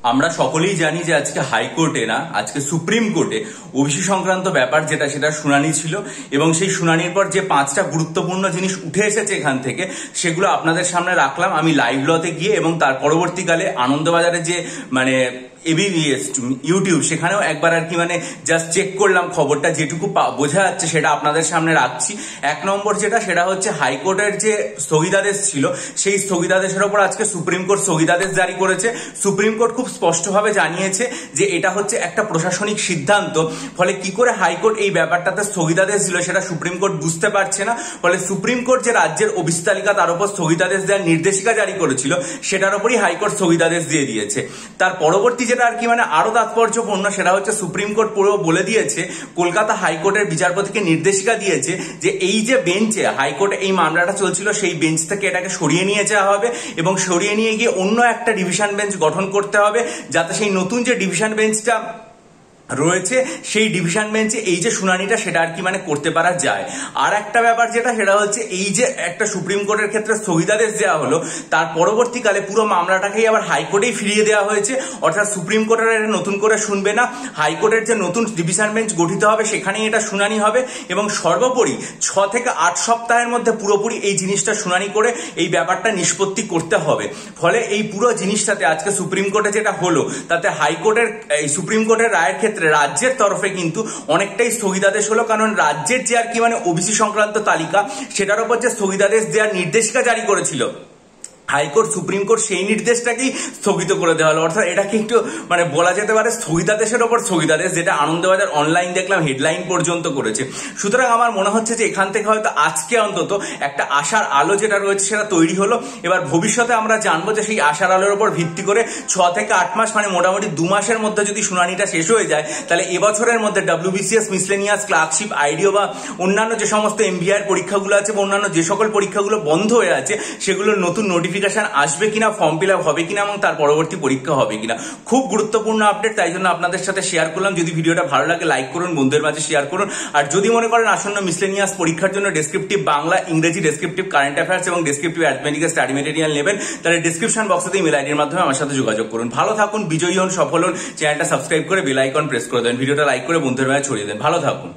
আমরা সকলেই জানি যে আজকে হাইকোর্টে না, আজকে সুপ্রিম কোর্টে ওবিসি সংক্রান্ত ব্যাপার সেটা শুনানি ছিল এবং সেই শুনানির পর যে 5টা গুরুত্বপূর্ণ জিনিস উঠে এসেছে এখান থেকে সেগুলো আপনাদের সামনে রাখলাম আমি লাইভ লতে গিয়ে, এবং তার পরবর্তীকালে আনন্দবাজারে যে এবিবিএস ইউটিউব সেখানেও একবার জাস্ট চেক করলাম খবরটা, যেটুকু বোঝা যাচ্ছে সেটা আপনাদের সামনে রাখছি। 1 নম্বর সেটা হচ্ছে হাইকোর্টের যে স্থগিতাদেশ ছিল সেই স্থগিতাদেশের উপর আজকে সুপ্রিম কোর্ট স্থগিতাদেশ জারি করেছে। সুপ্রিম কোর্ট খুব স্পষ্টভাবে জানিয়েছে যে এটা হচ্ছে একটা প্রশাসনিক সিদ্ধান্ত, ফলে কি করে হাইকোর্ট এই ব্যাপারটাতে স্থগিতাদেশ দিল সেটা সুপ্রিম কোর্ট বুঝতে পারছে না। ফলে সুপ্রিম কোর্ট যে রাজ্যের ওবিসি তালিকা তার উপর স্থগিতাদেশ দেওয়ার নির্দেশিকা জারি করেছিল সেটার উপরই হাইকোর্ট স্থগিতাদেশ দিয়ে দিয়েছে। তার পরবর্তী যেটা আরো তাৎপর্যপূর্ণ সেটা হচ্ছে সুপ্রিম কোর্ট পুরো বলে দিয়েছে, কলকাতা হাইকোর্টের বিচারপতিকে নির্দেশিকা দিয়েছে যে এই যে বেঞ্চে হাইকোর্টে এই মামলাটা চলছিল সেই বেঞ্চ থেকে এটাকে সরিয়ে নিয়ে যাওয়া হবে এবং সরিয়ে নিয়ে গিয়ে অন্য একটা ডিভিশন বেঞ্চ গঠন করতে হবে, যাতে সেই নতুন যে ডিভিশন বেঞ্চটা রয়েছে সেই ডিভিশন বেঞ্চে এই যে শুনানিটা সেটা করতে পারা যায়। আর একটা ব্যাপার সেটা হচ্ছে এই যে একটা সুপ্রিম কোর্টের ক্ষেত্রে স্থগিতাদেশ দেওয়া হলো, তার পরবর্তীকালে পুরো মামলাটাকেই আবার হাইকোর্টেই ফিরিয়ে দেওয়া হয়েছে, অর্থাৎ সুপ্রিম কোর্টের এটা নতুন করে শুনবে না, হাইকোর্টের যে নতুন ডিভিশন বেঞ্চ গঠিত হবে সেখানেই এটা শুনানি হবে এবং সর্বোপরি 6 থেকে 8 সপ্তাহের মধ্যে পুরোপুরি এই জিনিসটা শুনানি করে এই ব্যাপারটা নিষ্পত্তি করতে হবে। ফলে এই পুরো জিনিসটাতে আজকে সুপ্রিম কোর্টে যেটা হলো তাতে হাইকোর্টের এই সুপ্রিম কোর্টের রায়ের ক্ষেত্রে রাজ্যের তরফে কিন্তু অনেকটাই স্থগিতাদেশ হলো, কারণ রাজ্যের যে ওবিসি সংক্রান্ত তালিকা সেটার উপর যে স্থগিতাদেশ দেওয়ার নির্দেশিকা জারি করেছিল হাইকোর্ট, সুপ্রিম কোর্ট সেই নির্দেশটাকেই স্থগিত করে দেওয়া হলো। অর্থাৎ এটাকে একটু বলা যেতে পারে স্থগিতাদেশের ওপর স্থগিতাদেশ, যেটা আনন্দবাজার অনলাইন দেখলাম হেডলাইন পর্যন্ত করেছে। সুতরাং আমার মনে হচ্ছে যে এখান থেকে হয়তো আজকে অন্তত একটা আশার আলো যেটা রয়েছে সেটা তৈরি হলো। এবার ভবিষ্যতে আমরা জানবো যে সেই আশার আলোর উপর ভিত্তি করে 6 থেকে 8 মাস মোটামুটি 2 মাসের মধ্যে যদি শুনানিটা শেষ হয়ে যায় তাহলে এবছরের মধ্যে WBCS মিসলেনিয়াস ক্লার্কশিপ আইডিও বা অন্যান্য যে সমস্ত MBR পরীক্ষাগুলো আছে বা অন্যান্য যে সকল পরীক্ষাগুলো বন্ধ হয়ে আছে সেগুলোর নতুন নোটিফিকেশন আসবে কিনা, ফর্ম ফিল আপ হবে কিনা এবং তার পরবর্তী পরীক্ষা হবে কিনা, খুব গুরুত্বপূর্ণ আপডেট। তাই জন্য আপনাদের সাথে শেয়ার করলাম। যদি ভিডিওটা ভালো লাগে লাইক করুন, বন্ধুদের মাঝে শেয়ার করুন। আর যদি মনে করেন আসন্ন মিসলেনিয়াস পরীক্ষার জন্য ডেসক্রিপটিভ বাংলা, ইংরেজি, ডেসক্রিপটিভ কারেন্ট অ্যাফেয়ার্স এবং ডেসক্রিপটিভ অ্যাথমেটিক্যাল স্টাডি মেটেরিয়াল নেবেন, তাহলে ডেসক্রিপশন বক্সে ইমেল আইডির মাধ্যমে আমার সাথে যোগাযোগ করুন। ভালো থাকুন, বিজয়ী হন, সফল হন। চ্যানেলটা সাবস্ক্রাইব করে বেল আইকন প্রেস করে দেন, ভিডিওটা লাইক করে বন্ধুদের মাঝে ছড়িয়ে দেন। ভালো থাকুন।